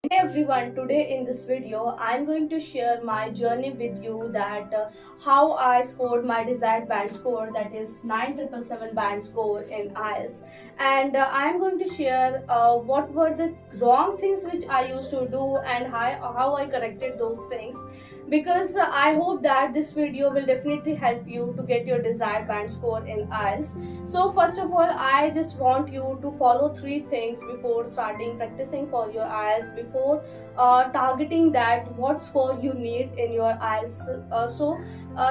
Hey everyone, today in this video I'm going to share my journey with you that how I scored my desired band score, that is 9777 band score in IELTS. And I'm going to share what were the wrong things which I used to do and how I corrected those things, because I hope that this video will definitely help you to get your desired band score in IELTS. So first of all, I just want you to follow three things before starting practicing for your IELTS, before targeting that what score you need in your IELTS.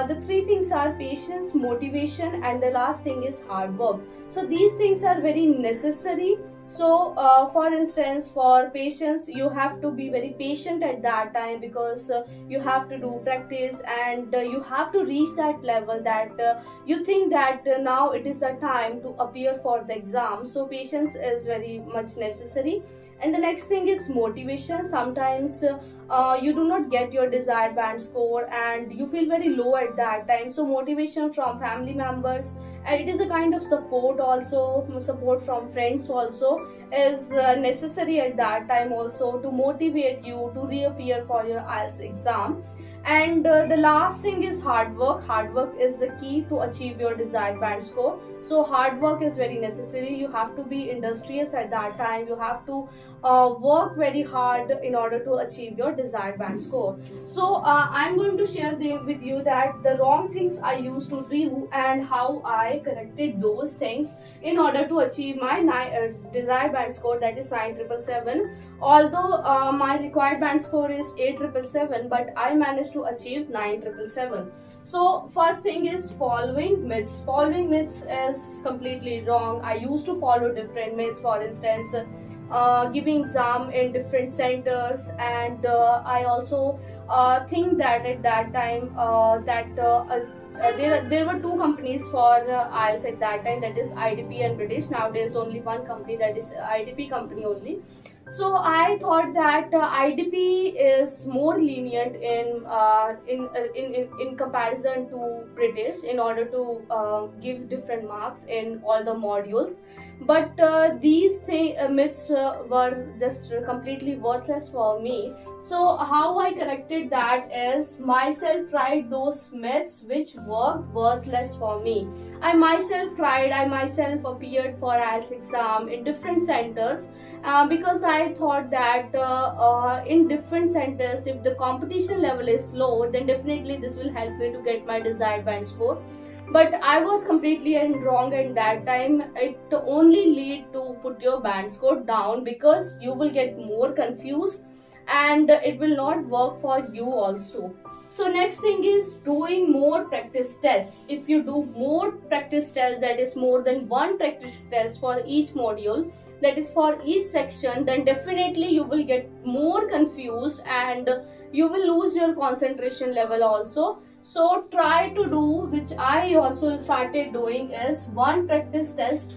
The three things are patience, motivation, and the last thing is hard work. So these things are very necessary. So for instance, for patience, you have to be very patient at that time, because you have to do practice, and you have to reach that level that you think that now it is the time to appear for the exam. So patience is very much necessary. And the next thing is motivation. Sometimes you do not get your desired band score and you feel very low at that time, so motivation from family members, it is a kind of support also, support from friends also is necessary at that time also, to motivate you to reappear for your IELTS exam. And the last thing is hard work. Hard work is the key to achieve your desired band score. So hard work is very necessary. You have to be industrious at that time. You have to work very hard in order to achieve your desired band score. So I'm going to share with you that the wrong things I used to do and how I corrected those things in order to achieve my desired band score, that is 9777. Although my required band score is 8777, but I managed to achieve 9777. So first thing is following myths. Following myths is completely wrong. I used to follow different myths. For instance, giving exam in different centers, and I also think that at that time there were two companies for IELTS at that time, that is IDP and British. Nowadays only one company, that is IDP company only. So I thought that IDP is more lenient in comparison to British, in order to give different marks in all the modules. But myths were just completely worthless for me. So how I corrected that is, myself tried those myths which were worthless for me. I myself appeared for IELTS exam in different centers, because I thought that in different centers, if the competition level is low, then definitely this will help me to get my desired band score. But I was completely wrong at that time. It only lead to put your band score down, because you will get more confused and it will not work for you also. So next thing is doing more practice tests. If you do more practice tests, that is more than one practice test for each module, that is for each section, then definitely you will get more confused and you will lose your concentration level also. So try to do, which I also started doing, is one practice test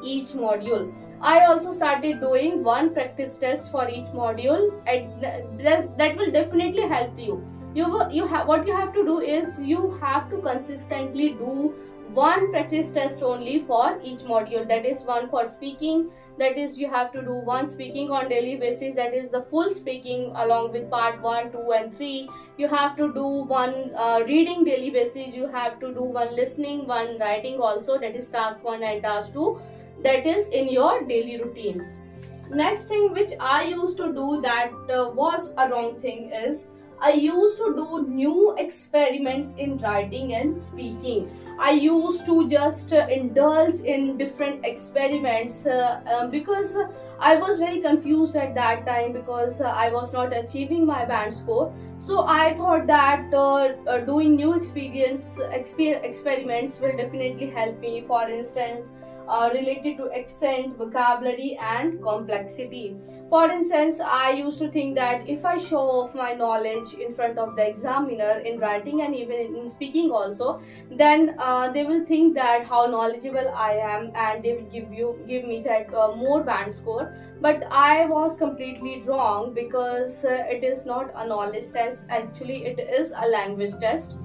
each module. I also started doing one practice test for each module, and that will definitely help you. What you have to do is, you have to consistently do one practice test only for each module. That is one for speaking, that is you have to do one speaking on daily basis, that is the full speaking along with part 1, 2 and 3. You have to do one reading daily basis. You have to do one listening, one writing also, that is task 1 and task 2. That is in your daily routine. Next thing which I used to do that was a wrong thing is, I used to do new experiments in writing and speaking. I used to just indulge in different experiments, because I was very confused at that time, because I was not achieving my band score. So I thought that doing new experiments will definitely help me. For instance, related to accent, vocabulary and complexity. For instance, I used to think that if I show off my knowledge in front of the examiner in writing and even in speaking also, then they will think that how knowledgeable I am, and they will give me that more band score. But I was completely wrong, because it is not a knowledge test, actually it is a language test.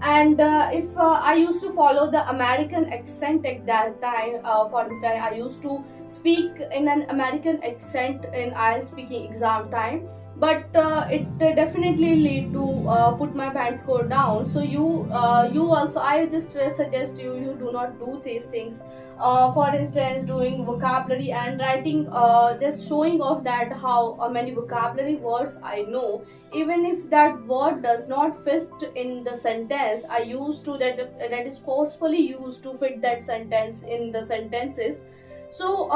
And if I used to follow the American accent at that time, for instance, I used to speak in an American accent in IELTS speaking exam time, but it definitely lead to put my band score down. So you also, I just suggest you do not do these things. For instance, doing vocabulary and writing, just showing off that how many vocabulary words I know, even if that word does not fit in the sentence. I used to that is forcefully used to fit that sentence in the sentences. So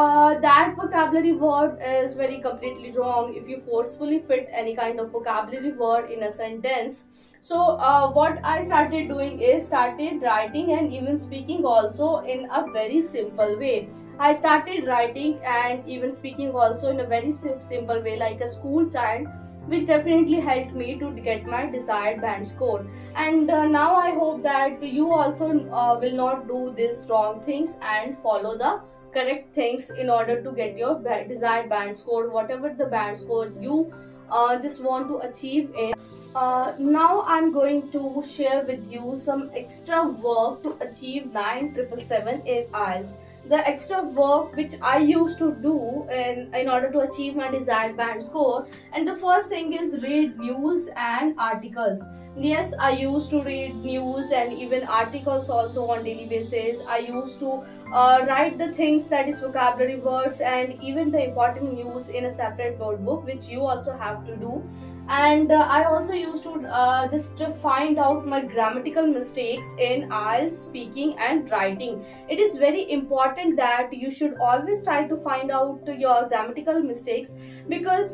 that vocabulary word is very completely wrong if you forcefully fit any kind of vocabulary word in a sentence. So what I started doing is started writing and even speaking also in a very simple way. I started writing and even speaking also in a very simple way, like a school child, which definitely helped me to get my desired band score. And now I hope that you also will not do these wrong things and follow the correct things in order to get your desired band score, whatever the band score you just want to achieve in. Now I'm going to share with you some extra work to achieve 9777 in IELTS. The extra work which I used to do in order to achieve my desired band score. And the first thing is read news and articles. Yes, I used to read news and even articles also on daily basis. I used to write the things, that is vocabulary words and even the important news in a separate notebook, which you also have to do. And I also used to just find out my grammatical mistakes in IELTS speaking and writing. It is very important that you should always try to find out your grammatical mistakes, because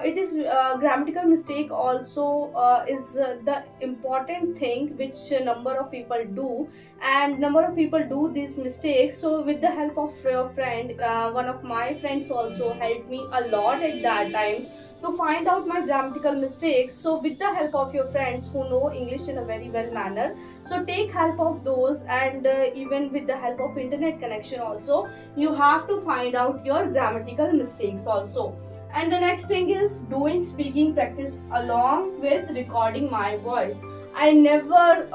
it is grammatical mistake also is the important thing which number of people do, and number of people do these mistakes. So with the help of your friend, one of my friends also helped me a lot at that time to find out my grammatical mistakes. So with the help of your friends who know English in a very well manner, so take help of those. And even with the help of internet connection also, you have to find out your grammatical mistakes also. And the next thing is doing speaking practice along with recording my voice. I never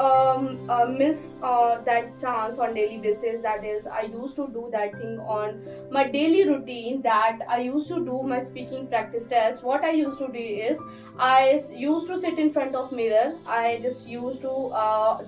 miss that chance on daily basis. That is, I used to do that thing on my daily routine, that I used to do my speaking practice test. What I used to do is I used to sit in front of mirror. I just used to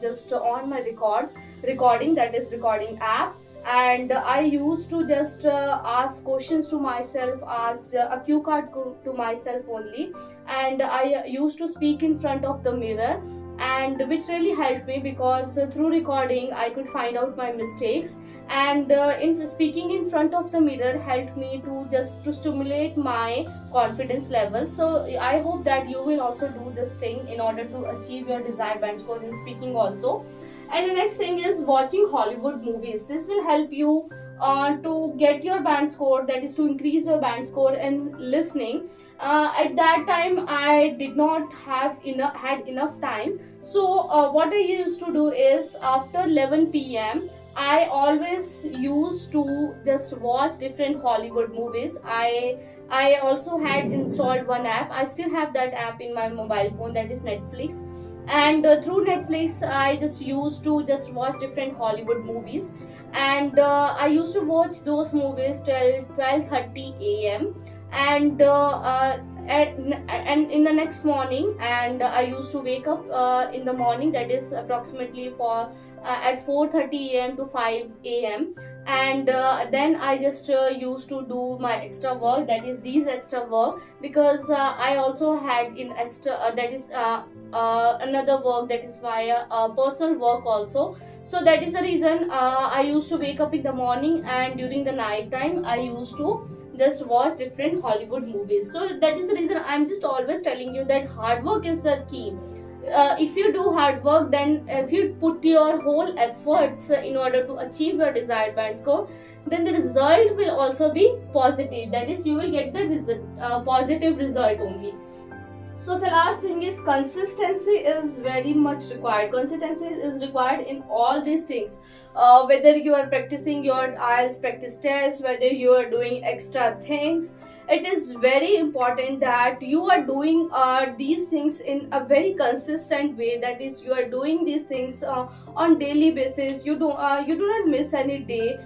just on my recording, that is recording app, and I used to just ask questions to myself, ask a cue card to myself only, and I used to speak in front of the mirror, and which really helped me, because through recording I could find out my mistakes, and in speaking in front of the mirror helped me to just to stimulate my confidence level. So I hope that you will also do this thing in order to achieve your desired band score in speaking also. And the next thing is watching Hollywood movies. This will help you to get your band score, that is to increase your band score. And listening, at that time I did not have had enough time. So what I used to do is after 11 p.m. I always used to just watch different Hollywood movies. I also had installed one app. I still have that app in my mobile phone, that is Netflix. And through Netflix I just used to just watch different Hollywood movies, and I used to watch those movies till 12:30 a.m. and in the next morning, and I used to wake up in the morning, that is approximately for at 4:30 a.m. to 5 a.m. and then I just used to do my extra work, that is these extra work, because I also had in extra that is another work, that is my personal work also. So that is the reason I used to wake up in the morning, and during the night time I used to just watch different Hollywood movies. So that is the reason I'm just always telling you that hard work is the key. If you do hard work, then if you put your whole efforts in order to achieve your desired band score, then the result will also be positive, that is you will get the positive result only. So the last thing is consistency is very much required. Consistency is required in all these things. Whether you are practicing your IELTS practice test, whether you are doing extra things, it is very important that you are doing these things in a very consistent way. That is, you are doing these things on daily basis. You do not miss any day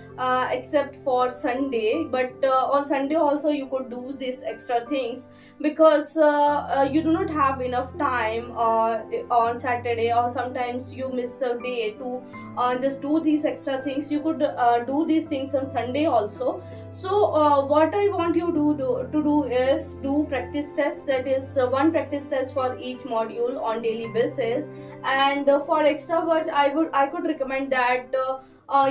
except for Sunday, but on Sunday also you could do these extra things, because you do not have enough time on Saturday, or sometimes you miss the day to just do these extra things. You could do these things on Sunday also. So what I want you to do is do practice tests. That is one practice test for each module on daily basis. And for extra work, I could recommend that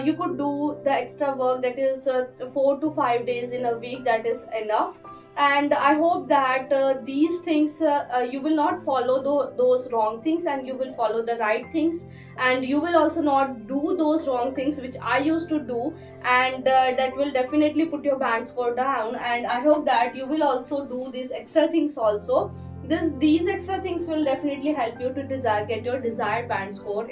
you could do the extra work, that is 4 to 5 days in a week. That is enough. And I hope that these things you will not follow those wrong things, and you will follow the right things, and you will also not do those wrong things which I used to do, and that will definitely put your band score down. And I hope that you will also do these extra things also. These extra things will definitely help you to get your desired band score.